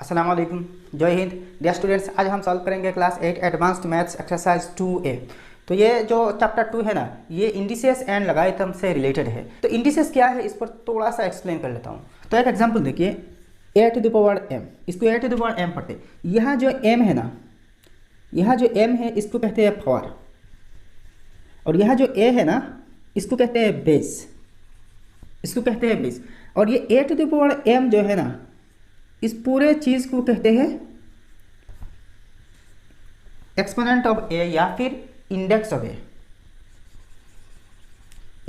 अस्सलाम वालेकुम, जय हिंद। डियर स्टूडेंट्स, आज हम सॉल्व करेंगे class 8 advanced maths exercise 2A। तो ये जो चैप्टर 2 है ना, ये इंडिसेस एंड लॉगरिथम से रिलेटेड है। तो इंडिसेस क्या है, इस पर थोड़ा सा एक्सप्लेन कर लेता हूँ। तो एक एग्जांपल देखिए, a to the power m, इसको a to the power m पढ़ते। यहाँ जो m है ना, यहाँ जो m है इसको कहते हैं पावर, और यहाँ जो a है ना इसको कहते हैं बेस, इसको कहते हैं बेस। और ये a to the power m जो है ना, इस पूरे चीज को कहते हैं एक्सपोनेंट ऑफ ए या फिर इंडेक्स ऑफ ए,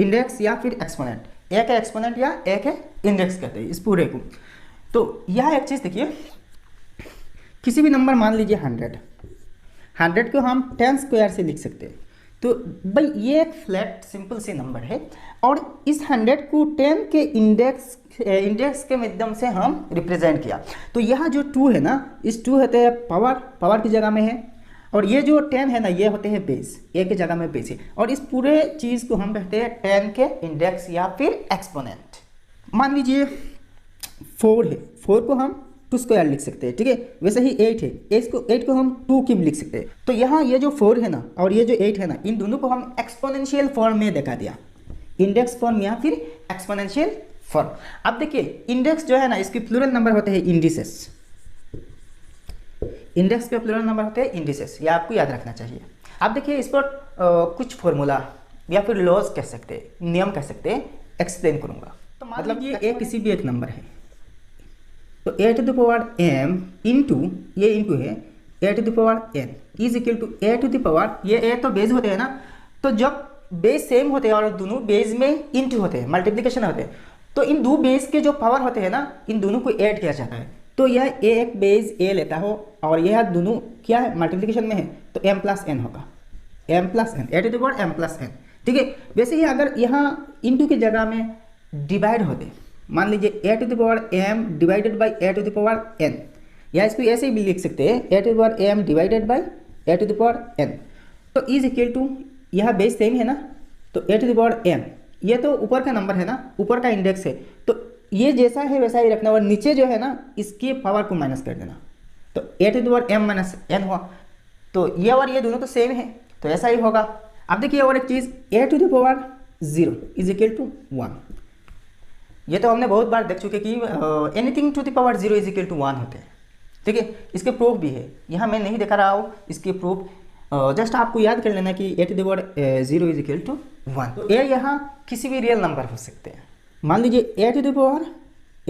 इंडेक्स या फिर एक्सपोनेंट, ए का एक्सपोनेंट या ए के इंडेक्स कहते हैं इस पूरे को। तो यह एक चीज देखिए, किसी भी नंबर मान लीजिए 100 को हम 10 स्क्वायर से लिख सकते हैं। तो भाई ये एक फ्लैट सिंपल सी नंबर है, और इस 100 को 10 के इंडेक्स के माध्यम से हम रिप्रेजेंट किया। तो यहाँ जो 2 है ना, इस 2 होते हैं पावर की जगह में है, और ये जो 10 है ना ये होते हैं बेस, ए की जगह में बेस है। और इस पूरे चीज़ को हम कहते हैं 10 के इंडेक्स या फिर एक्सपोनेंट। मान लीजिए 4 है, 4 को हम 2 स्क्वायर लिख सकते हैं, ठीक है। वैसे ही 8 है, 8 को हम 2 क्यूब लिख सकते हैं। तो यहाँ ये जो 4 है ना और ये जो 8 है ना, इन दोनों को हम एक्सपोनेंशियल फॉर्म में दिखा दिया, इंडेक्स फॉर्म या फिर एक्सपोनेंशियल फॉर्म। अब देखिए इंडेक्स जो है ना, इसके प्लूरल नंबर होते हैं इंडिसेस, इंडेक्स के प्लूरल नंबर होते हैं इंडिसेस, ये आपको याद रखना चाहिए। अब देखिए इस पर कुछ फॉर्मूला या फिर लॉज कह सकते हैं, नियम कह सकते हैं, एक्सप्लेन करूंगा। तो मतलब ये ए किसी भी एक नंबर है, तो a to the power m into ये इंटू है ए to the power n is equal to A to the power, ये ए तो बेस होते हैं ना, तो जब बेस सेम होते हैं और दोनों बेस में इंटू होते हैं, मल्टीप्लिकेशन होते हैं, तो इन दो बेस के जो पावर होते हैं ना, इन दोनों को ऐड किया जाता है। तो यह एक बेस ए लेता हो और यह दोनों क्या है, मल्टीप्लिकेशन में है, तो m प्लस n होगा, m plus n, A to the power m plus n, ठीक है। वैसे ही अगर यहाँ इंटू की जगह में डिवाइड होते, मान लीजिए a to the power m divided by A to the power n, या इसको ऐसे भी लिख सकते हैं a to the power m divided by A to the power n। तो इज इक्वल टू, यह बेस सेम है ना, तो a to the power m, ये तो ऊपर का नंबर है ना, ऊपर का इंडेक्स है, तो ये जैसा है वैसा ही रखना, और नीचे जो है ना इसकी पावर को माइनस कर देना, तो a to the power m minus n हुआ। तो ये और ये दोनों तो सेम है, तो ऐसा ही होगा। अब देखिए और एक चीज़, a to the power 0 is equal to 1, ये तो हमने बहुत बार देख चुके कि anything to the power 0 is equal to 1 होते हैं, ठीक है। इसके प्रूफ भी है, यहाँ मैं नहीं दिखा रहा हूँ इसके प्रूफ, जस्ट आपको याद कर लेना कि a to the power 0 is equal to 1। तो ए यहाँ किसी भी रियल नंबर हो सकते हैं। मान लीजिए a to the power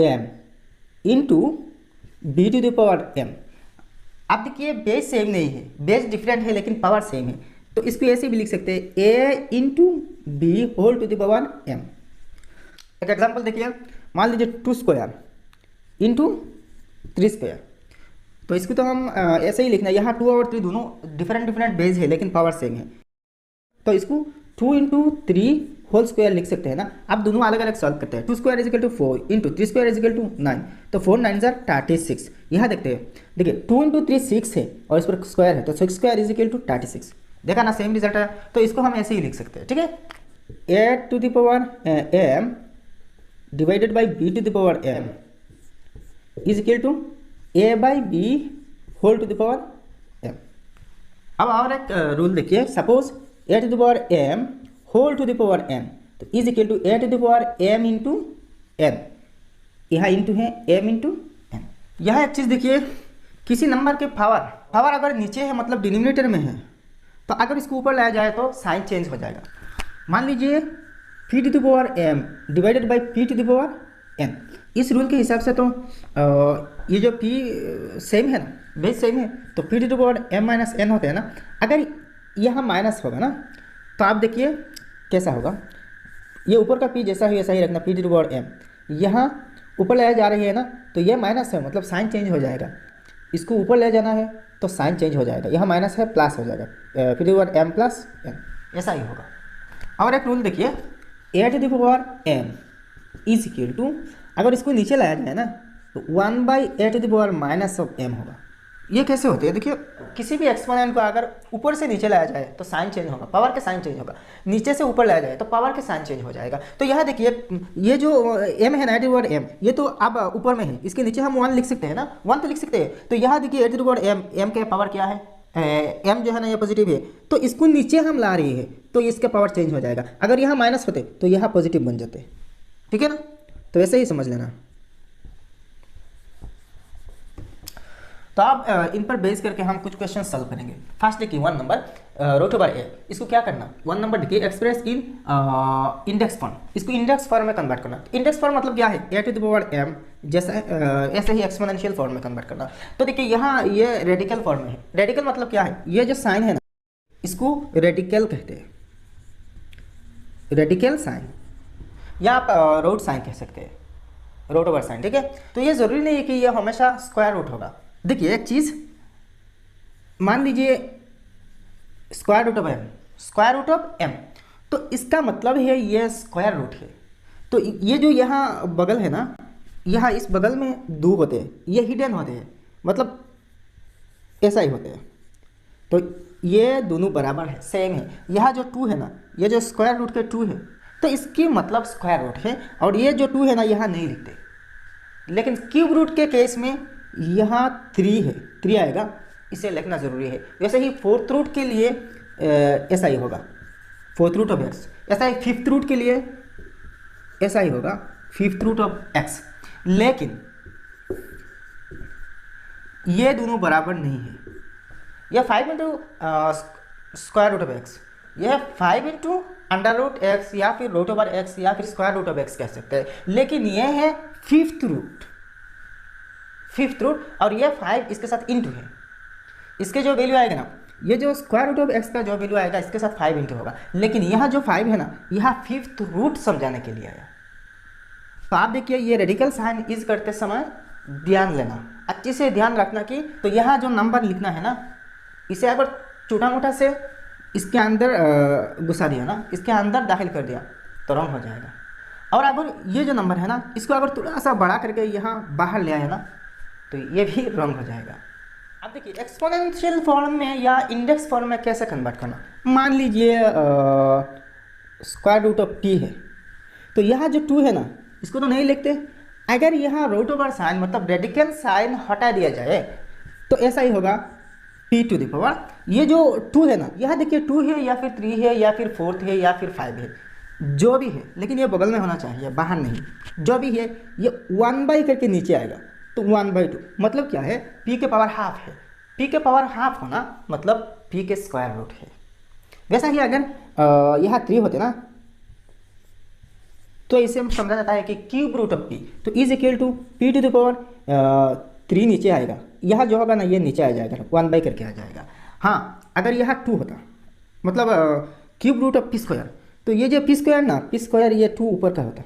m into B to the power m। अब देखिए बेस सेम नहीं है, बेस डिफरेंट है लेकिन पावर सेम है, तो इसको ऐसे भी लिख सकते हैं a into B whole to the power m। एक एग्जांपल देखिए, मान लीजिए 2 स्क्वायर इंटू 3 स्क्वायर, तो इसको तो हम ऐसे ही लिखना है, यहाँ 2 और 3 दोनों डिफरेंट बेस है लेकिन पावर सेम है, तो इसको 2 इंटू 3 होल स्क्वायर लिख सकते हैं ना। अब दोनों अलग अलग सॉल्व करते हैं, 2 square is equal to 4 into 3 square is equal to 9, तो 4 9 जार 36। यहाँ देखते हैं, देखिए 2 इंटू 3 6 है और इस पर स्क्वायर है, तो 6 स्क्वायर इज इक्वल टू 36, देखा ना सेम रिजल्ट है। तो इसको हम ऐसे ही लिख सकते हैं, ठीक है। ए to the power m divided by b to the power m is equal to a by b whole to the power m। अब और एक रूल देखिए, suppose a to the power m whole to the power m, तो is equal to a to the power m into n, यहाँ into है m into n। यह एक चीज़ देखिए, किसी नंबर के पावर अगर नीचे है मतलब डिनोमिनेटर में है, तो अगर इसको ऊपर लाया जाए तो साइन चेंज हो जाएगा। मान लीजिए p to the power m divided by p to the power n, इस रूल के हिसाब से तो ये जो p सेम है ना, बेस सेम है, तो p to the power m minus n होते हैं ना। अगर यहाँ माइनस होगा ना, तो आप देखिए कैसा होगा, ये ऊपर का p जैसा ही वैसा ही रखना, p to the power m, यहाँ ऊपर ले जा रही है ना, तो ये माइनस है मतलब साइन चेंज हो जाएगा, इसको ऊपर ले जाना है तो साइन चेंज हो जाएगा, यहाँ माइनस है प्लस हो जाएगा, p to the power m plus n, ऐसा ही होगा। और एक रूल देखिए, a to the power m is equal to, अगर इसको नीचे लाया जाए ना, तो 1 by A to the power minus of m होगा, ये कैसे होते हैं देखिए, किसी भी एक्सपोनेंट को अगर ऊपर से नीचे लाया जाए तो साइन चेंज होगा, पावर का साइन चेंज होगा, नीचे से ऊपर लाया जाए तो पावर का साइन चेंज हो जाएगा। तो यहाँ देखिए ये जो m है ना, m, ये तो अब ऊपर में है, इसके नीचे हम 1 लिख सकते हैं ना, 1 तो लिख सकते हैं। तो यहाँ देखिए m के पावर क्या है, m जो है ना ये पॉजिटिव है, तो इसको नीचे हम ला रहे हैं तो इसका पावर चेंज हो जाएगा। अगर यहाँ माइनस होते तो यहाँ पॉजिटिव बन जाते, ठीक है ना। तो ऐसे ही समझ लेना। तो आप इन पर बेस करके हम कुछ क्वेश्चन सॉल्व करेंगे। फर्स्ट देखिए 1 नंबर रूट ओवर ए, इसको क्या करना, 1 नंबर देखिए एक्सप्रेस इन इंडेक्स फॉर्म, इसको इंडेक्स फॉर्म में कन्वर्ट करना। इंडेक्स फॉर्म मतलब क्या है, ए टू द पावर m, जैसा ऐसे ही एक्सपोनेंशियल फॉर्म में कन्वर्ट करना। तो देखिए यहाँ ये रेडिकल फॉर्म में है। रेडिकल मतलब क्या है, ये जो साइन है ना इसको रेडिकल कहते हैं, रेडिकल साइन, या आप रूट साइन कह सकते हैं, रूट ओवर साइन, ठीक है। तो ये जरूरी नहीं है कि ये हमेशा स्क्वायर रूट होगा। देखिए एक चीज मान लीजिए square root of m, square root of m, तो इसका मतलब है ये स्क्वायर रूट है। तो ये जो यहाँ बगल है ना, यहाँ इस बगल में 2 होते हैं, ये हिडन होते हैं, मतलब ऐसा ही होते हैं। तो ये दोनों बराबर है, सेम है। यहाँ जो 2 है ना, ये जो स्क्वायर रूट के 2 है, तो इसकी मतलब स्क्वायर रूट है। और ये जो 2 है ना यहाँ नहीं लिखते, लेकिन क्यूब रूट के केस में यहाँ 3 है, 3 आएगा, इसे लिखना जरूरी है। वैसे ही फोर्थ रूट के लिए ऐसा ही होगा, फोर्थ रूट ऑफ एक्स, ऐसा ही फिफ्थ रूट के लिए ऐसा ही होगा, फिफ्थ रूट ऑफ एक्स। लेकिन ये दोनों बराबर नहीं है। यह 5 into square root of X, यह 5 इंटू अंडर रूट एक्स, या फिर रूट ओवर एक्स, या फिर स्क्वायर रूट ऑफ एक्स कह सकते हैं। लेकिन यह है फिफ्थ रूट, और ये 5 इसके साथ इंटू है, इसके जो वैल्यू आएगा ना, ये जो स्क्वायर रूट ऑफ एक्स का जो वैल्यू आएगा इसके साथ 5 इंटू होगा। लेकिन यहाँ जो 5 है ना, यहाँ फिफ्थ रूट समझाने के लिए आया। तो आप देखिए ये रेडिकल साइन इज करते समय ध्यान लेना, अच्छे से ध्यान रखना कि तो यहाँ जो नंबर लिखना है ना, इसे अगर छोटा मोटा से इसके अंदर घुसा दिया ना, इसके अंदर दाखिल कर दिया तो रॉन्ग हो जाएगा। और अगर ये जो नंबर है ना, इसको अगर थोड़ा सा बड़ा करके यहाँ बाहर ले आए ना, तो ये भी रॉन्ग हो जाएगा। अब देखिए एक्सपोनेंशियल फॉर्म में या इंडेक्स फॉर्म में कैसे कन्वर्ट करना। मान लीजिए स्क्वायर रूट ऑफ t है, तो यहाँ जो 2 है ना, इसको तो नहीं लिखते। अगर यहाँ रूट ओवर साइन मतलब रेडिकल साइन हटा दिया जाए तो ऐसा ही होगा, p टू द पावर, ये जो 2 है ना, यहाँ देखिए 2 है या फिर 3 है या फिर 4 है या फिर 5 है, जो भी है, लेकिन ये बगल में होना चाहिए, बाहर नहीं। जो भी है ये 1 करके नीचे आएगा, तो 1/2 मतलब क्या है, p के पावर हाफ है। p के पावर हाफ होना मतलब p के स्क्वायर रूट है। वैसा ही अगर यहाँ 3 होते ना, तो इसे हम समझा जाता है कि क्यूब रूट ऑफ p, तो is equal to p to the power 3 नीचे आएगा, यहाँ जो होगा ना ये नीचे आ जाएगा, 1 करके आ जाएगा। हाँ अगर यहाँ 2 होता मतलब cube root of p square, तो ये जो p स्क्वायर ना, p स्क्वायर ये 2 ऊपर का होता,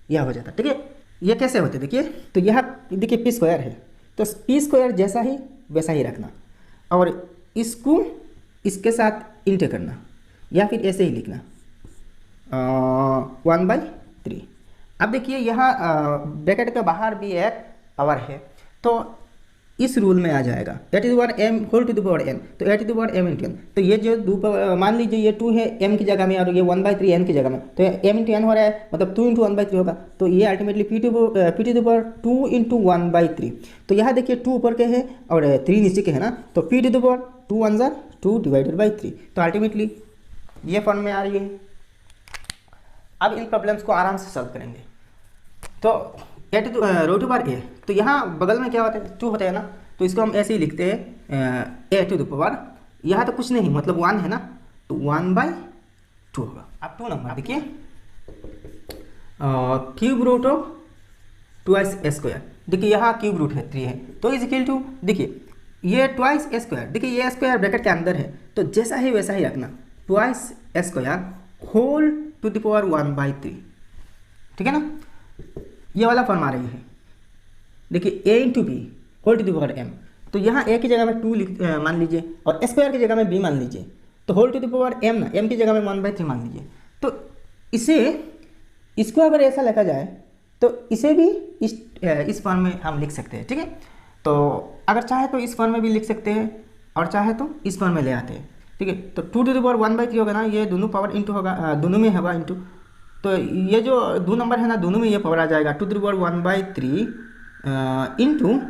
यह हो जाता, ठीक है। ये कैसे होते देखिए, तो यहाँ देखिए p स्क्वायर है, तो p स्क्वायर जैसा ही वैसा ही रखना, और इसको इसके साथ इंटर करना, या फिर ऐसे ही लिखना 1/3। अब देखिए यहाँ ब्रैकेट के बाहर भी एक पावर है, तो इस रूल में आ जाएगा a to the power m whole to the power n, तो a to the power m into n। तो ये जो मान लीजिए ये 2 है m की जगह में और ये 1/3 n की जगह में, तो m इंटू n हो रहा है, मतलब 2 इंटू 1/3 होगा, तो ये ultimately p to the power 2 into 1/3। तो यहाँ देखिए 2 ऊपर के है और 3 नीचे के है ना, तो p टू द पावर 2 1 ज़ा 2 डिवाइडेड बाई 3, तो अल्टीमेटली ये फॉर्म में आ रही है। अब इन प्रॉब्लम्स को आराम से सॉल्व करेंगे। तो रूट ओवर a, तो यहाँ बगल में क्या होता है, 2 होता है ना, तो इसको हम ऐसे ही लिखते हैं a टू द पावर, यहाँ तो कुछ नहीं मतलब 1 है ना, तो 1/2 होगा। अब 2 नंबर देखिए cube root of 2s square, देखिए यहाँ क्यूब रूट है 3 है, तो इज इक्वल टू देखिए ये 2s स्क्वायर, देखिए ये स्क्वायर ब्रैकेट के अंदर है, तो जैसा ही वैसा ही रखना, 2s square whole to the power 1/3, ठीक है ना। ये वाला फॉर्म आ रही है, देखिए a into B whole to the power m, तो यहाँ a की जगह में 2 मान लीजिए और स्क्वायर की जगह में b मान लीजिए, तो whole to the power m ना, m की जगह में 1/3 मान लीजिए। तो इसको अगर ऐसा लिखा जाए तो इसे भी इस फॉर्म में हम लिख सकते हैं, ठीक है। तो अगर चाहे तो इस फॉर्म में भी लिख सकते हैं और चाहे तो इस फॉर्म में ले आते हैं, ठीक है। तो 2⁻1/3 होगा ना, ये दोनों पावर इंटू होगा, दोनों में होगा इंटू, तो ये जो दो नंबर है ना दोनों में ये पावर आ जाएगा 2⁻1/3 इंटू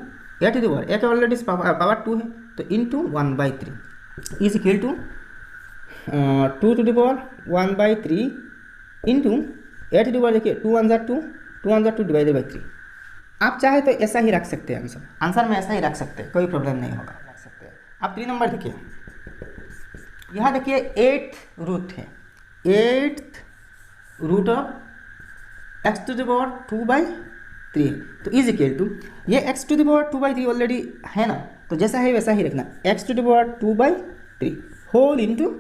ए के ऑलरेडी पावर 2 है तो into 1/3 is equal to 2⁻1/3 into देखिए 2 1 = 2 डिवाइडेड बाई 3। आप चाहे तो ऐसा ही रख सकते हैं, आंसर में ऐसा ही रख सकते हैं, कोई प्रॉब्लम नहीं होगा, रख सकते हैं। अब 3 नंबर देखिए, यहाँ देखिए 8th रूट है, 8th रूट ऑफ x⁻2/3 तो इज इक्वल टू ये x⁻2/3 ऑलरेडी है ना, तो जैसा है वैसा ही रखना, x⁻2/3 होल इंटू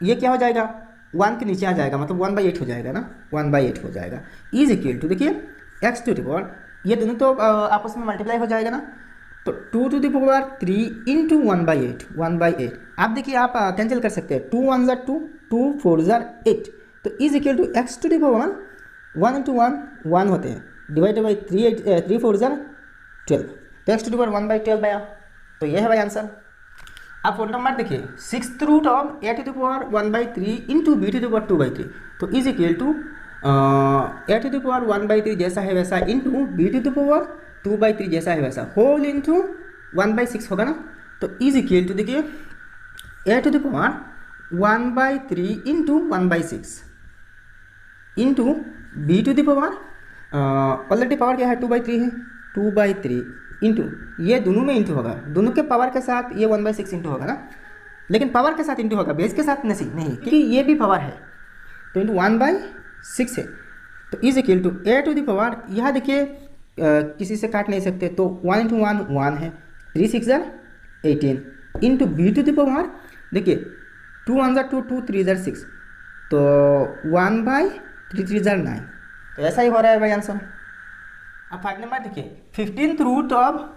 ये क्या हो जाएगा 1 के नीचे आ जाएगा, मतलब 1/8 हो जाएगा ना, 1/8 हो जाएगा इज इक्वल टू देखिए x⁻, ये दोनों तो आपस में मल्टीप्लाई हो जाएगा ना, तो 2⁻3 इंटू 1/8 आप देखिए आप कैंसिल कर सकते हैं, 2 1 = 2, 2 4 = 8 तो is equal to x⁻1 1 into 1 1 होते हैं डिवाइडेड बाई 3 4 = 12 तो x⁻1/12 आया, तो ये है भाई आंसर। अब 4 नंबर देखिए 6th root of a⁻1/3 into b⁻2/3 तो इज इक्वल टू a⁻1/3 जैसा है वैसा इंटू b⁻2/3 जैसा है वैसा होल इंटू 1/6 होगा ना, तो इज इक्वल टू देखिए a⁻1/3 into 1/6 into b⁻, already power क्या है 2/3 है, 2/3 इंटू ये दोनों में इंटू होगा, दोनों के पावर के साथ ये 1/6 इंटू होगा ना, लेकिन पावर के साथ इंटू होगा, बेस के साथ नहीं क्योंकि ये भी पावर है तो इंटू 1/6 है, तो इज इक्वल टू a⁻, यहाँ देखिए किसी से काट नहीं सकते तो 1 इंटू 1 1 है, 3 6 = 18 इंटू b⁻, देखिए 2 1 = 2, 2 3 = 6 तो 1/3 3 = 9 तो ऐसा ही हो रहा है भाई आंसर। अब 5 नंबर देखिए 15th root of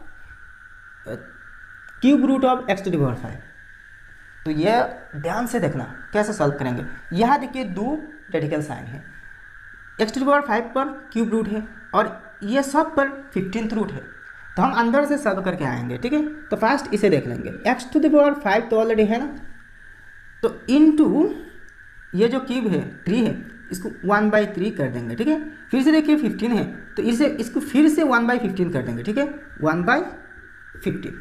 cube root of x⁻5 तो ये ध्यान से देखना कैसे सॉल्व करेंगे। यहाँ देखिए 2 रेडिकल साइन है, x⁻5 पर क्यूब रूट है और ये सब पर 15th रूट है, तो हम अंदर से सॉल्व करके आएंगे, ठीक है। तो फर्स्ट इसे देख लेंगे, x⁻5 तो ऑलरेडी है ना, तो इनटू ये जो क्यूब है 3 है इसको 1/3 कर देंगे, ठीक है। फिर से देखिए 15 है तो इसको फिर से 1/15 कर देंगे, ठीक है, 1/15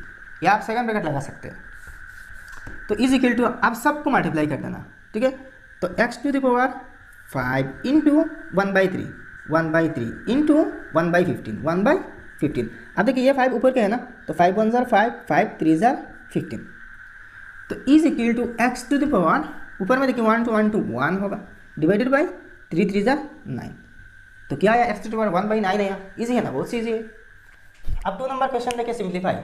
या आप सेकंड ब्रैकेट लगा सकते हैं, तो इज इक्वल टू आप सबको मल्टीप्लाई कर देना, ठीक है। तो x⁻5 इंटू 1/3 इंटू 1/15 अब देखिए ये 5 ऊपर का है ना, तो 5 1 = 5, 5 3 = 15 तो इज इक्वल टू x⁻, ऊपर में देखिए 1 to 1 होगा डिवाइडेड बाई 3 3 = 9 तो क्या आया x⁻1/9 आया, इजी है ना, बहुत ईजी है। अब 2 नंबर क्वेश्चन देखिए सिंप्लीफाई,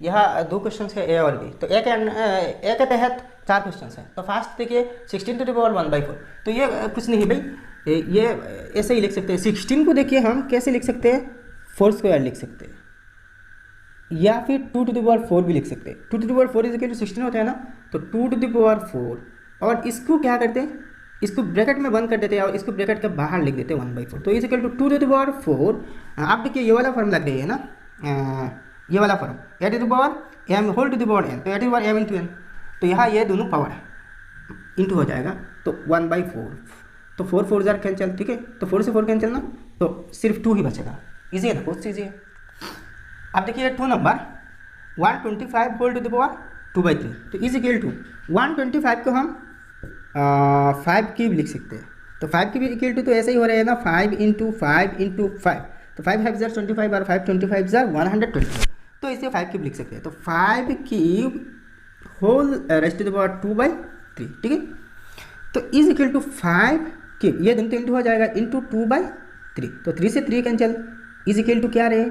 यहाँ 2 क्वेश्चन है ए और बी, तो ए के तहत 4 क्वेश्चन है, तो फर्स्ट देखिए 16⁻1/4 तो ये कुछ नहीं भाई, ये ऐसे ही लिख सकते हैं। 16 को देखिए हम कैसे लिख सकते हैं, 4² लिख सकते हैं या फिर 2⁻4 भी लिख सकते हैं। 2⁻4 = 16 होता है ना, तो 2⁻4 और इसको क्या करते हैं, इसको ब्रैकेट में बंद कर देते हैं और इसको ब्रैकेट के बाहर लिख देते हैं 1/4 तो इज इक्वल टू 2⁻4। आप देखिए ये वाला फॉर्म लग रही है ना, ये वाला form a⁻m whole to the power n, तो a⁻m इंटू n, तो यहाँ ये दोनों पावर है इंटू हो जाएगा तो 1/4 तो 4 4 = कैंसिल, ठीक है, तो 4 से 4 कैंसिल ना, तो सिर्फ 2 ही बचेगा, ईजी है ना, बहुत ईजी है। अब देखिए 2 number 125 whole to the power 2/3 तो इज इक्वल टू 125 को हम 5 क्यूब लिख सकते हैं, तो 5 क्यूब इक्वल टू तो ऐसे ही हो रहा है ना, 5 इंटू 5 इंटू 5 तो 5 5 = 25 और 5 25 = 125 तो इसे 5 क्यूब लिख सकते हैं, तो 5 cube whole raised to the power 2/3, ठीक है। तो इज इक्वल टू 5 क्यूब ये दोनों तो इंटू हो जाएगा इंटू 2/3 तो 3 से 3 कैंसिल इज इक्वल टू क्या रहे,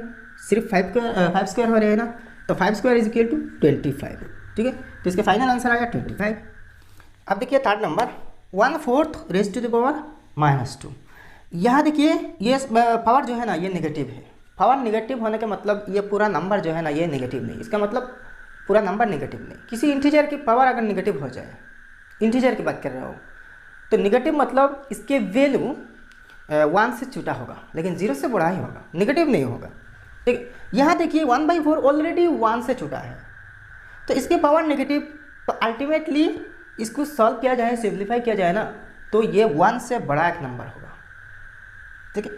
सिर्फ 5 स्क्वायर हो रहे हैं ना, तो 5 स्क्वायर इज इक्वल टू 25, ठीक है, तो इसका फाइनल आंसर आया 25। अब देखिए 3rd number 1/4 raised to the power -2, यहाँ देखिए ये पावर जो है ना ये नेगेटिव है, पावर नेगेटिव होने का मतलब ये पूरा नंबर जो है ना ये नेगेटिव नहीं, इसका मतलब पूरा नंबर नेगेटिव नहीं। किसी इंटीजर की पावर अगर नेगेटिव हो जाए, इंटीजर की बात कर रहा हो, तो नेगेटिव मतलब इसके वैल्यू 1 से छोटा होगा लेकिन 0 से बड़ा ही होगा, नेगेटिव नहीं होगा, ठीक, यहाँ देखिए 1/4 ऑलरेडी 1 से छूटा है, तो इसके पावर नेगेटिव, तो अल्टीमेटली इसको सॉल्व किया जाए, सिंप्लीफाई किया जाए ना, तो ये 1 से बड़ा एक नंबर होगा। ठीक है,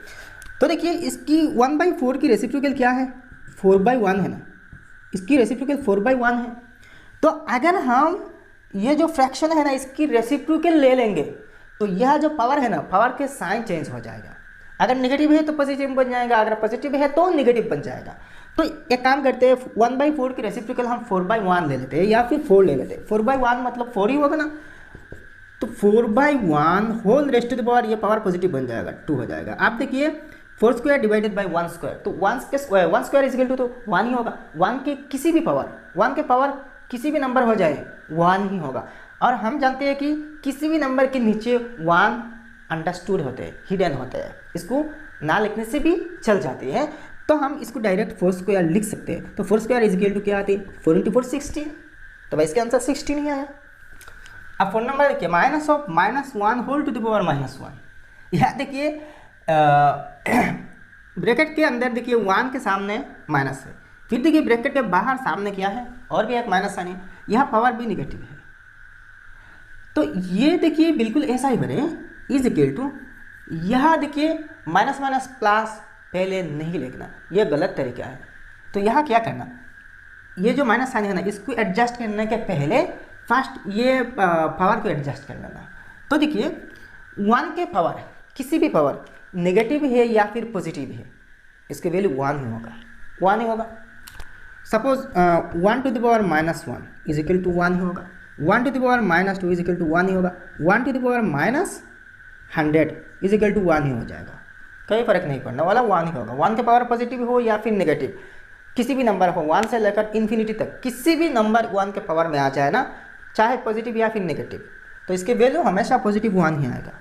तो देखिए इसकी 1/4 की रेसिप्रोकल क्या है, 4/1 है ना, इसकी रेसिप्रोकल 4/1 है। तो अगर हम ये जो फ्रैक्शन है ना इसकी रेसिप्रोकल ले लेंगे तो यह जो पावर है ना, पावर के साइन चेंज हो जाएगा। अगर नेगेटिव है तो पॉजिटिव बन जाएगा, अगर पॉजिटिव है तो नेगेटिव बन जाएगा। तो एक काम करते हैं, 1/4 की रेसिप्रोकल हम 4/1 ले लेते हैं या फिर 4 ले लेते हैं। 4/1 मतलब 4 ही होगा ना, तो 4/1 whole raised to the power, ये पावर पॉजिटिव बन जाएगा, 2 हो जाएगा। आप देखिए 4 स्क्वायर डिवाइडेड बाई 1 स्क्वायर, तो 1 स्क्वायर इज इक्वल टू तो 1 ही होगा। 1 के किसी भी पावर, 1 के पावर किसी भी नंबर हो जाए 1 ही होगा। और हम जानते हैं कि किसी भी नंबर के नीचे 1 अंडरस्टूड होते हैं, हिडन होते हैं, इसको ना लिखने से भी चल जाते हैं। तो हम इसको डायरेक्ट 4 स्क्वायर लिख सकते हैं। तो 4 स्क्वायर इज इक्वल टू क्या आती है, 4 × 4 16, तो भाई इसका आंसर 16 ही आया। अब 4 नंबर देखिए, -1 होल टू द पावर -1, यहाँ देखिए ब्रैकेट के अंदर देखिए 1 के सामने माइनस है, फिर देखिए ब्रैकेट के बाहर सामने क्या है, और भी एक माइनस साइन है, यहाँ पावर भी निगेटिव है। तो ये देखिए बिल्कुल ऐसा ही बने, इज इक्वल टू, यहाँ देखिए माइनस माइनस प्लस पहले नहीं लिखना, ये गलत तरीका है। तो यहाँ क्या करना, ये जो माइनस साइन है ना इसको एडजस्ट करने के पहले फर्स्ट ये पावर को एडजस्ट कर लेना। तो देखिए 1 के पावर, किसी भी पावर नेगेटिव है या फिर पॉजिटिव है, इसके वैल्यू 1 ही होगा, 1 ही होगा। Suppose 1 to the power -1 is equal to 1 ही होगा, 1 to the power -2 is equal to 1 ही होगा, 1 to the power -100 is equal to 1 ही हो जाएगा। कोई फर्क नहीं पड़ने वाला, 1 ही होगा। 1 के पावर पॉजिटिव हो या फिर नेगेटिव, किसी भी नंबर हो 1 से लेकर इन्फिनिटी तक, किसी भी नंबर 1 के पावर में आ जाए ना, चाहे पॉजिटिव या फिर नेगेटिव, तो इसके वैल्यू हमेशा पॉजिटिव 1 ही आएगा।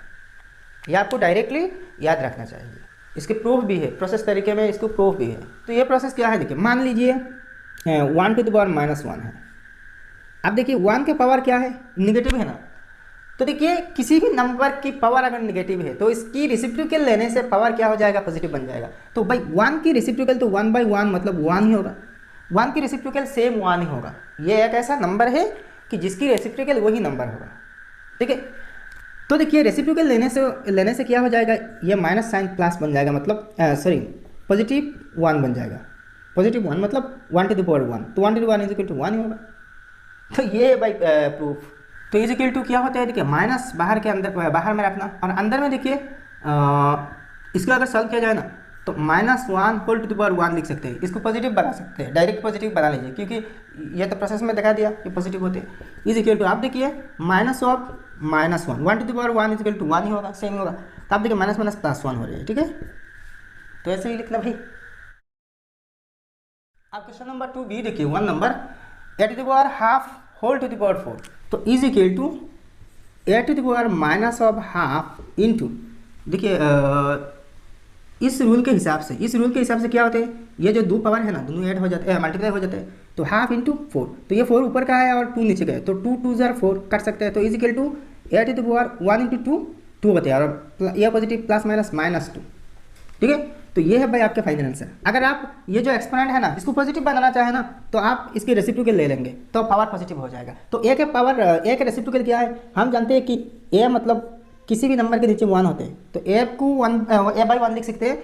ये आपको डायरेक्टली याद रखना चाहिए। इसके प्रूफ भी है, प्रोसेस तरीके में इसको प्रूफ भी है। तो ये प्रोसेस क्या है, देखिए मान लीजिए 1 टू द पावर -1 है। अब देखिए 1 के पावर क्या है, नेगेटिव है ना, तो देखिए किसी भी नंबर की पावर अगर नेगेटिव है तो इसकी रेसिप्रोकल लेने से पावर क्या हो जाएगा, पॉजिटिव बन जाएगा। तो भाई 1 की रेसिप्रोकल तो 1/1 मतलब 1 ही होगा, 1 की रेसिप्रोकल सेम 1 ही होगा। ये एक ऐसा नंबर है कि जिसकी रेसिप्रोकल वही नंबर होगा। ठीक है, तो देखिए रेसिप्रोकल लेने से क्या हो जाएगा, ये माइनस साइन प्लस बन जाएगा, मतलब सॉरी पॉजिटिव 1 बन जाएगा। पॉजिटिव 1 मतलब 1 टू द पावर 1, तो 1 to the 1 is equal to 1 ही होगा। तो ये है भाई प्रूफ। तो इज इक्वल टू क्या होता है, देखिए माइनस बाहर के अंदर, बाहर में रखना, और अंदर में देखिए इसको अगर सॉल्व किया जाए ना तो -1 होल टू द पावर 1 लिख सकते हैं। इसको पॉजिटिव बना सकते हैं, डायरेक्ट पॉजिटिव बना लीजिए, क्योंकि ये तो प्रोसेस में दिखा दिया कि पॉजिटिव होते हैं। इज इक्वल टू आप देखिए -1 1 to the power 1 is equal to 1 ही होगा, सेम होगा। तो आप देखिए माइनस माइनस प्लस 1 हो रही है। ठीक है, तो ऐसे ही लिखना भाई। आप क्वेश्चन नंबर 2b देखिए, 1 number a to the power half whole to the power 4, तो is equal to a to the power -½ into, देखिए इस रूल के हिसाब से क्या होते हैं, ये जो 2 पावर है ना दोनों ऐड हो जाते हैं, मल्टीप्लाई हो जाते हैं, तो ½ इंटू 4, तो ये 4 ऊपर का है और 2 नीचे का है, तो 2 2 ज़र 4 कर सकते हैं। तो is equal to a to the power 1 into 2 2 होते हैं, और ये पॉजिटिव प्लस माइनस -2। ठीक है, तो ये है भाई आपके फाइनल आंसर। अगर आप ये जो एक्सपोनेंट है ना इसको पॉजिटिव बनाना चाहे ना तो आप इसकी रेसिप्रोकल ले लेंगे तो पावर पॉजिटिव हो जाएगा। तो a के पावर a के रेसिप्रोकल क्या है, हम जानते हैं कि a मतलब किसी भी नंबर के नीचे 1 होते हैं, तो a को a/1 लिख सकते हैं।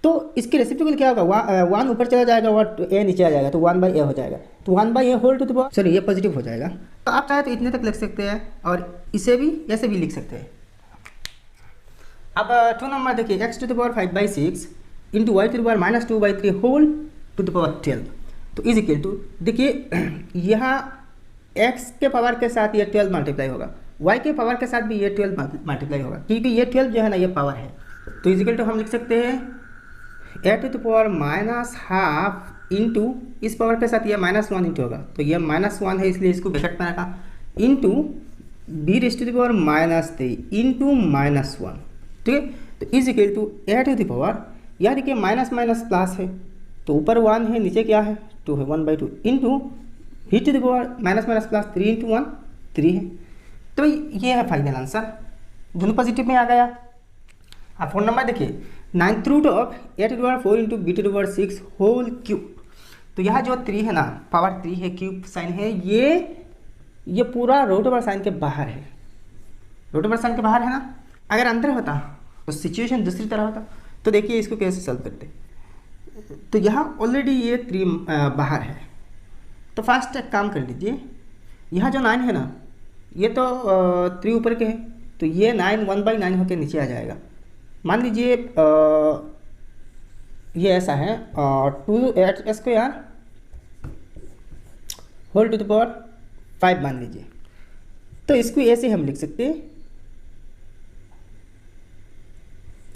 तो इसकी रेसिप्रोकल क्या होगा, 1 ऊपर चला जाएगा और a नीचे आ जाएगा, तो 1/a हो जाएगा, तो 1/a whole to the power, sorry ये पॉजिटिव हो जाएगा। तो आप चाहे तो इतने तक लिख सकते हैं और इसे भी ऐसे भी लिख सकते हैं। अब 2 नंबर देखिए, x to the power 5/6 into y to the power -2/3 whole to the power 12, तो इज इक्वल टू, देखिए यहाँ x के पावर के साथ ये 12 मल्टीप्लाई होगा, y के पावर के साथ भी ये 12 मल्टीप्लाई होगा, क्योंकि ये 12 जो है ना ये पावर है। तो इज इक्वल टू हम लिख सकते हैं a to the power -½ into इस पावर के साथ ये -1 इंटू होगा, तो ये -1 है इसलिए इसको ब्रैकेट में रखा, into b raise to the power -3 into -1। ठीक है, तो is equal to a to the power, यहाँ देखिए माइनस माइनस प्लस है, तो ऊपर 1 है नीचे क्या है 2 है, 1/2 into b to the power minus minus plus 3 into 1 3 है। तो ये है फाइनल आंसर, दोनों पॉजिटिव में आ गया। अब 4 नंबर देखिए, ninth root of A to the power 4 into B to the power 6 whole cube. तो यहाँ जो 3 है ना, पावर 3 है, क्यूब साइन है, ये पूरा रूट ओवर साइन के बाहर है, रूट ओवर साइन के बाहर है ना। अगर अंदर होता तो सिचुएशन दूसरी तरह होता। तो देखिए इसको कैसे सॉल्व करते। तो यहाँ ऑलरेडी ये 3 बाहर है, तो फास्ट एक काम कर लीजिए, यहाँ जो 9 है ना, ये तो 3 ऊपर के है, तो ये 9 1/9 होकर नीचे आ जाएगा। मान लीजिए ये ऐसा है 2 होल टू द पावर 5 मान लीजिए। तो इसको ऐसे हम लिख सकते हैं,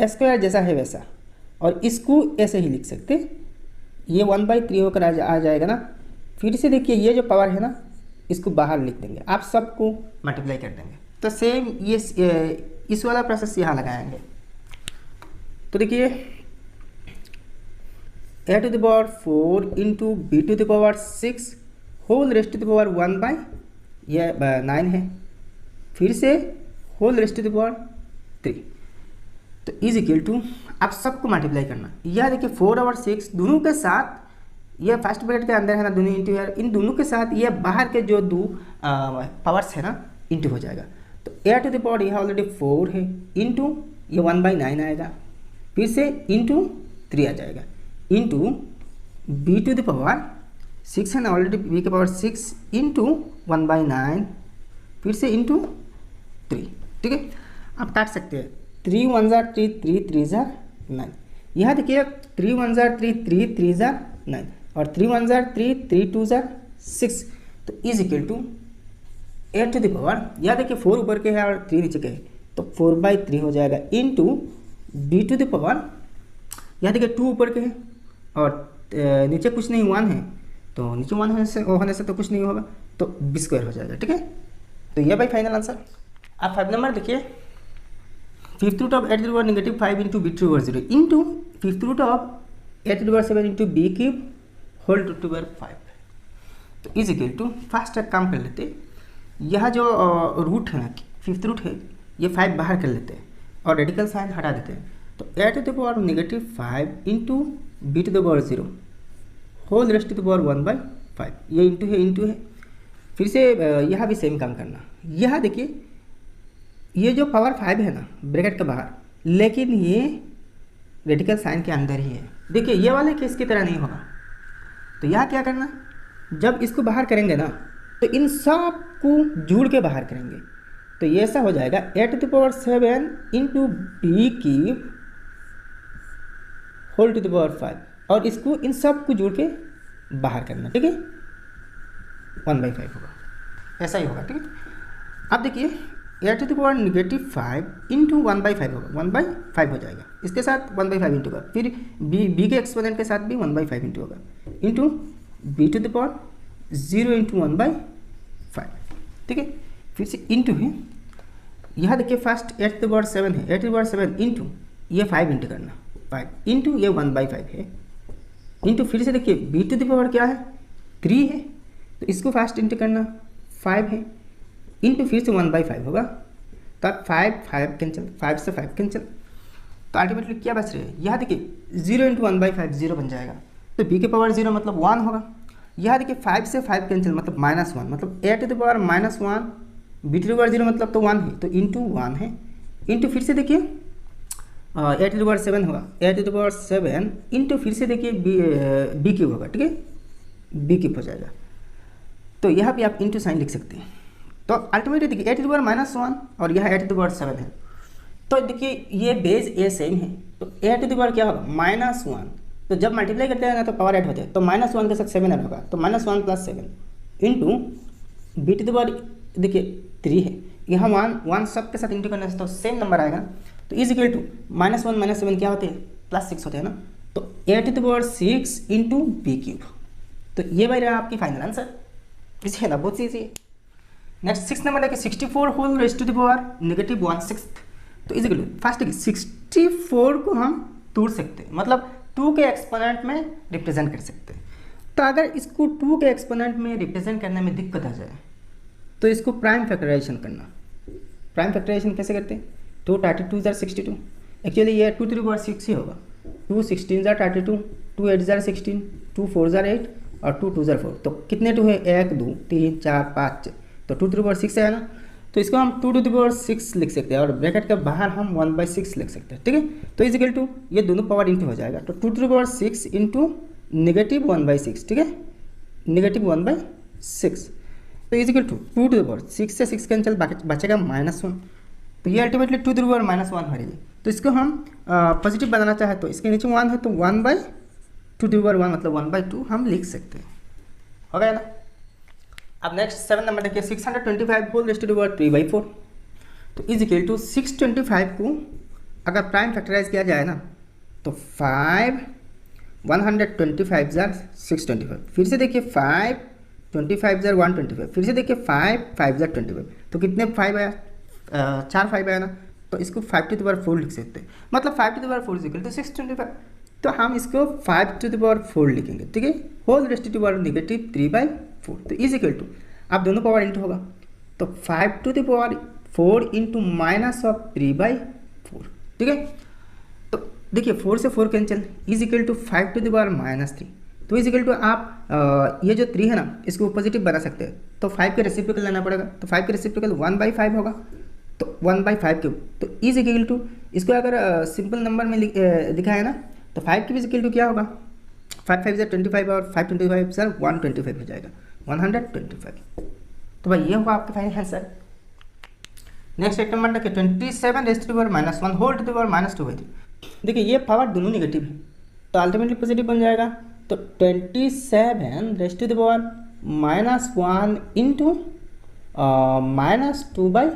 स्क्वायर जैसा है वैसा, और इसको ऐसे ही लिख सकते, ये 1/3 होकर आ जाएगा ना। फिर से देखिए ये जो पावर है ना, इसको बाहर लिख देंगे, आप सबको मल्टीप्लाई कर देंगे। तो सेम ये इस वाला प्रोसेस यहाँ लगाएंगे। तो देखिए a to the power 4 into B to the power 6 whole raised to the power 1/9 है, फिर से whole raised to the power 3। तो इज इक्वल टू आप सबको मल्टीप्लाई करना। यह देखिए 4 और 6 दोनों के साथ, यह फर्स्ट ब्रैकेट के अंदर है ना, दोनों इंटू है, इन दोनों के साथ ये बाहर के जो 2 पावर्स है ना, इंटू हो जाएगा। तो ए टू द पावर यह ऑलरेडी 4 है, इंटू ये 1/9 आएगा, फिर से इंटू 3 आ जाएगा, into B to the power 6 है ना, ऑलरेडी बी के पावर 6 इंटू 1/9, फिर से इंटू 3। ठीक है, आप काट सकते हैं। 3 1 जार 3, 3 3 जार 9। यहाँ देखिए 3 1 जार 3, 3 3 जार 9, और 3 1 जार 3, 3 2 जार 6। तो is equal to A to the power, यहाँ देखिए 4 ऊपर के है और 3 नीचे के है, तो 4/3 हो जाएगा, into B to the power, यहाँ देखिए 2 ऊपर के है और नीचे कुछ नहीं 1 है, तो नीचे 1 होने से तो कुछ नहीं होगा, तो बी स्क्वायर हो जाएगा। ठीक है, तो ये भाई फाइनल आंसर। आप 5 नंबर देखिए, 5th root of A to the power -5 into B to the power 0 into 5th root of A to the power 7 into B cube whole to the power 5। तो इज इक्वल टू फास्ट एक काम कर लेते, यह जो root है ना, 5th root है, ये 5 बाहर कर लेते हैं और रेडिकल साइन हटा देते हैं। तो a to the power -5 into B to the power 0 whole raised to the power 1/5, ये इंटू है। फिर से यहाँ भी सेम काम करना। यह देखिए ये जो पावर 5 है ना ब्रैकेट के बाहर, लेकिन ये रेडिकल साइन के अंदर ही है। देखिए ये वाले केस की तरह नहीं होगा। तो यहाँ क्या करना, जब इसको बाहर करेंगे ना, तो इन सब को जोड़ के बाहर करेंगे। तो ये ऐसा हो जाएगा a to the power 7 into B cube whole to the power 5, और इसको इन सब को जोड़ के बाहर करना। ठीक है, 1/5 होगा, ऐसा ही होगा। ठीक है, अब देखिए a to the power -5 into 1/5 होगा, 1/5 हो जाएगा, इसके साथ 1/5 इंटू होगा, फिर बी के एक्सपोनेंट के साथ भी 1/5 इंटू होगा, into B to the power 0 into 1/5। ठीक है, फिर से इंटू है, यहाँ देखिए first A to the power 7 है, ए टू द पावर 7 इंटू ये 5 इंटू करना, 5 इंटू ये 1/5 है, इंटू फिर से देखिए बी टू द पावर क्या है, 3 है, तो इसको फर्स्ट इंटू करना, 5 है, इंटू फिर से 1/5 होगा। तो अब 5 कैंसिल, 5 से 5 कैंसिल, तो अल्टीमेटली क्या बच रहे हैं, यहाँ देखिए 0 इंटू 1/5 0 बन जाएगा, तो बी के पावर 0 मतलब 1 होगा। यहाँ देखिए 5 से 5 कैंसिल मतलब -1, मतलब a to the power -1, b to the power 0 मतलब तो 1 है, तो इंटू 1 है, इंटू फिर से देखिए ए टू द पावर 7 होगा, ए टू द पावर 7 इंटू फिर से देखिए बी क्यूब होगा। ठीक है, बी क्यूब हो जाएगा। तो यहाँ पे आप इंटू साइन लिख सकते हैं। तो अल्टीमेटली देखिए ए टू द पावर -1 और यह ए टू द पावर 7 है, तो देखिए ये बेस ए सेम है, तो ए टू द पावर क्या होगा, -1, तो जब मल्टीप्लाई करते हैं ना तो पावर ऐड होते हैं, तो -1 के साथ 7 ऐड होगा, तो -1 + 7 into B to the power देखिए 3 है, यहाँ 1 सब के साथ इंटू करने से तो सेम नंबर आएगा। तो इज इक्वल टू -1 - 7 क्या होते हैं, +6 होते हैं ना, तो a to the power 6 into B cube. तो ये भाई रहा आपकी फाइनल आंसर। इसे है ना, बहुत सी है। नेक्स्ट 6 नंबर देखिए 64 whole raised to the power -1/6। तो इज इक्वल टू फर्स्ट देखिए 64 को हम तोड़ सकते हैं, मतलब 2 के एक्सपोनेंट में रिप्रेजेंट कर सकते हैं। तो अगर इसको 2 के एक्सपोनेंट में रिप्रेजेंट करने में दिक्कत आ जाए तो इसको प्राइम फैक्टराइजेशन करना। प्राइम फैक्टराइजेशन कैसे करते हैं, 2 32 * 62, एक्चुअली ये 2 to the power 6 ही होगा। 2 16 जार 32, 2 8 जार 16, 2 4 जार 8 और 2 2 जार 4। तो कितने 2 है? 1 2 3 4 5 6, तो 2 to the power 6 है ना, तो इसको हम 2 to the power 6 लिख सकते हैं और ब्रैकेट के बाहर हम 1/6 लिख सकते हैं, ठीक है। तो इज इक्वल टू ये दोनों पावर इंटू हो जाएगा, तो 2 to the power 6 इंटू -1/6, ठीक है, -1/6। तो is equal to 2 to the power 6 से 6 कैंसिल, बचेगा -1। तो ये अल्टीमेटली 2 to the power -1 हो रही है। तो इसको हम पॉजिटिव बनाना चाहे तो इसके नीचे 1 है तो 1/2 to the power 1 मतलब 1/2 हम लिख सकते हैं, हो गया ना। अब नेक्स्ट 7 नंबर देखिए, 625 whole raise to the power 3/4। तो इज इक्वल टू 625 को अगर प्राइम फैक्टराइज किया जाए ना तो 5 125 जार 625, फिर से देखिए 5 25 जार 125, फिर से देखिए 5 5 जार 25, तो कितने 5 आया? 4 5 आया ना, तो इसको 5 to the power 4 लिख सकते हैं, मतलब 5 to the power 4 is equal to 625। तो हम इसको 5 to the power 4 लिखेंगे, ठीक है, whole raise to the power -3/4। तो इज इक्वल टू अब दोनों पावर इंटू होगा, तो 5 to the power 4 इंटू -3/4, ठीक है। तो देखिए 4 से 4 cancel, is equal to 5 to the power -3। तो इज इक्वल टू आप ये जो 3 है ना इसको पॉजिटिव बना सकते हैं, तो 5 के रेसिप्रोकल लेना पड़ेगा, तो 5 के रेसिप्रोकल 1/5 होगा, तो 1/5 क्यूब। तो इज इक्वल टू इसको अगर सिंपल नंबर में लिखा है ना तो 5 क्यूब इज इक्वल टू क्या होगा? 5 5 25 और 5 25 सर 125 हो जाएगा, 125। तो भाई ये होगा आपका फाइनल आंसर। नेक्स्ट एक नंबर देखिए, 27 raise to the power -1 whole to the power -2/3। देखिए ये पावर दोनों नेगेटिव है तो अल्टीमेटली पॉजिटिव बन जाएगा, तो 27 raise to the power -1 into -2/3,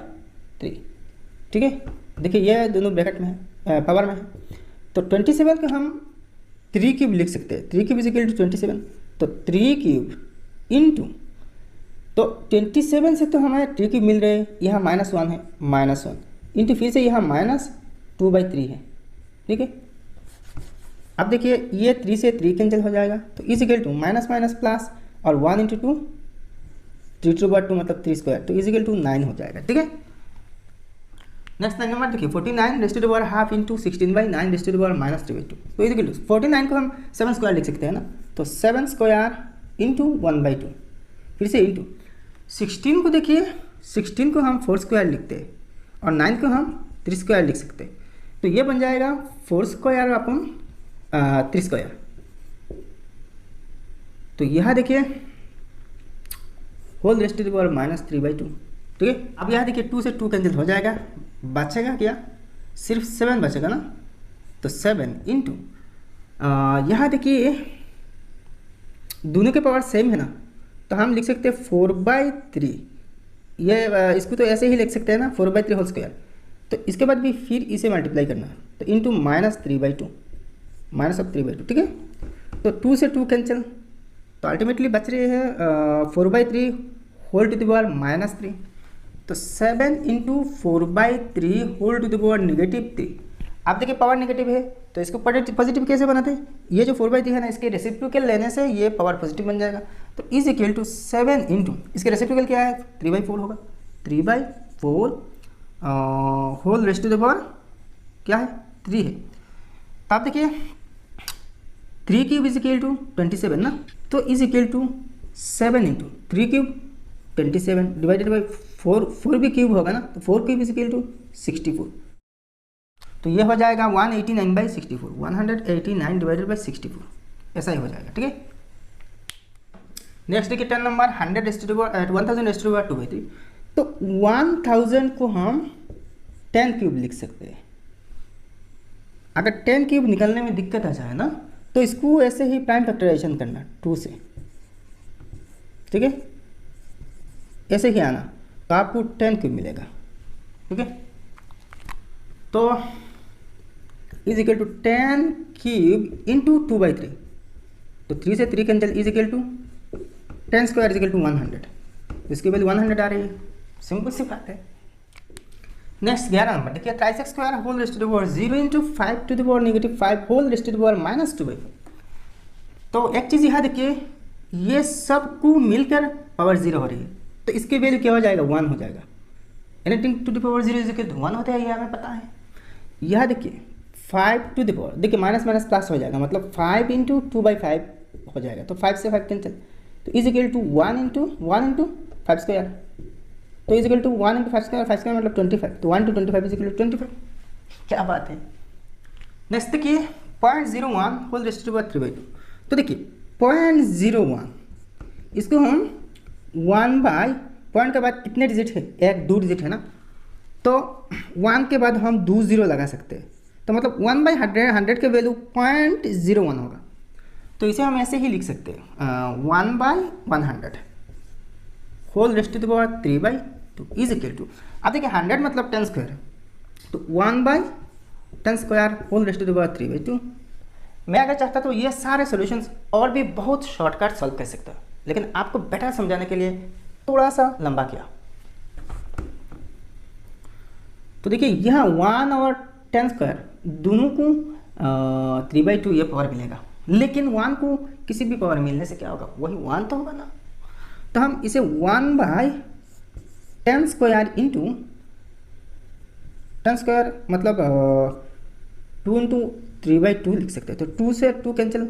ठीक है। देखिए ये दोनों ब्रैकेट में है, पावर में है, तो 27 को हम 3 क्यूब लिख सकते हैं, 3 क्यूब इज इक्वल टू 27, तो 3 क्यूब इंटू, तो 27 से तो हमें 3 क्यूब मिल रहे हैं, यहाँ -1 है, -1 इंटू फिर से यहाँ -2/3 है, ठीक है। अब देखिए ये 3 से 3 कैंसिल हो जाएगा, तो is equal to minus minus plus और 1 इंटू 2 3 टू 2 मतलब 3 स्क्वायर, तो इज इक्वल टू 9 हो जाएगा, ठीक है। नेक्स्ट नंबर देखिए 49 raise to the power half into 16/9 raise to the power -3/2, तो इज इक्वल टू 49 को हम 7 स्क्वायर लिख सकते हैं ना, तो 7 स्क्वायर इंटू 1/2, फिर से इंटू 16 को देखिए 16 को हम 4 स्क्वायर लिखते हैं और 9 को हम 3 स्क्वायर लिख सकते हैं, तो ये बन जाएगा 4 स्क्वायर अपन 3 स्क्वायर। तो यह देखिए whole raise to the power -3/2, ठीक है। अब यहाँ देखिए 2 से 2 कैंसिल हो जाएगा, बचेगा क्या? सिर्फ 7 बचेगा ना, तो 7 इंटू यहाँ देखिए दोनों के पावर सेम है ना, तो हम लिख सकते हैं 4/3, ये इसको तो ऐसे ही लिख सकते हैं ना 4/3 होल स्क्वायर, तो इसके बाद भी फिर इसे मल्टीप्लाई करना है, तो इंटू -3/2 -3/2, ठीक है। तो 2 से 2 कैंसिल, तो अल्टीमेटली बच रहे हैं 4/3 होल टू द पावर -3, तो 7 into 4/3 whole to the power -3। आप देखिए पावर नेगेटिव है तो इसको पॉजिटिव कैसे बनाते हैं? ये जो 4/3 है ना इसके रेसिप्रोकल लेने से ये पावर पॉजिटिव बन जाएगा, तो इज इक्वल टू 7 इंटू इसके रेसिप्रोकल क्या है? 3/4 होगा, 3/4 whole raise to the power क्या है? 3 है। तो आप देखिए 3 क्यूब इज इक्वल टू 27 ना, तो is equal to 7 into 3 cube 27 divided by 4 भी क्यूब होगा ना, तो 4 क्यूब इज इक्वल टू 64, तो ये हो जाएगा 189/64, 189 डिवाइडेड बाई 64, ऐसा ही हो जाएगा, ठीक है। नेक्स्ट देखिए 10 number 1000 raise to the power 2/3, तो 1000 को हम 10 क्यूब लिख सकते हैं। अगर 10 क्यूब निकलने में दिक्कत आ जाए ना तो इसको ऐसे ही प्राइम फैक्टराइजेशन करना 2 से, ठीक है, ऐसे ही आना, तो आपको 10 क्यूब मिलेगा, ठीक है। तो is equal to 10 cube into 2/3, तो 3 से 3 cancel, is equal to 10 square is equal to 100, इसकी वैल्यू 100 आ रही है, सिंपल सी बात है। नेक्स्ट 11 नंबर देखिए 3x² whole raise to the power 0 into 5 to the power -5 whole raise to the power -2/4। तो एक चीज़ यहाँ देखिए ये सब को मिलकर पावर 0 हो रही है, तो इसकी वैल्यू क्या हो जाएगा? 1 हो जाएगा। Anything to the power 0 is equal to 1 होता है, ये हमें पता है। यह देखिए 5 देखिए माइनस माइनस प्लस हो जाएगा, मतलब 5 इंटू 2/5 हो जाएगा, तो 5 से 5 कैंसिल, तो is equal to 1 into 5 square, तो is equal to 1 into 5 square मतलब 25, तो 1 इंटू 25 इज इक्वल टू 25। क्या बात है। नेक्स्ट देखिए 0.01 होल रेज़ टू पावर 3/2। तो देखिए 0.01 इसको हम 1 बाय पॉइंट के बाद कितने डिजिट है, 1-2 डिजिट है ना, तो 1 के बाद हम 2 0 लगा सकते हैं, तो मतलब 1/100 के वैल्यू 0.01 होगा, तो इसे हम ऐसे ही लिख सकते हैं 1/100 whole raise to power 3/2 is equal to, अब देखिए 100 मतलब 10 स्क्वायर, तो 1/10 square whole raise to power 3/2। मैं अगर चाहता तो ये सारे सॉल्यूशंस और भी बहुत शॉर्टकट सॉल्व कर सकता, लेकिन आपको बेटर समझाने के लिए थोड़ा सा लंबा किया। तो देखिए यहाँ 1 और 10 स्क्वायर दोनों को 3/2 ये पावर मिलेगा, लेकिन 1 को किसी भी पावर मिलने से क्या होगा, वही 1 तो होगा ना, तो हम इसे 1/10 स्क्वायर इंटू 10 स्क्वायर मतलब 2 इंटू 3/2 लिख सकते हैं, तो 2 से 2 कैंसिल,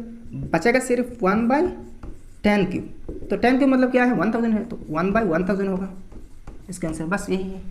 बचेगा सिर्फ 1/10 क्यूब, तो 10 क्यूब मतलब क्या है 1000 है, तो 1/1000 होगा इसका आंसर, बस यही है।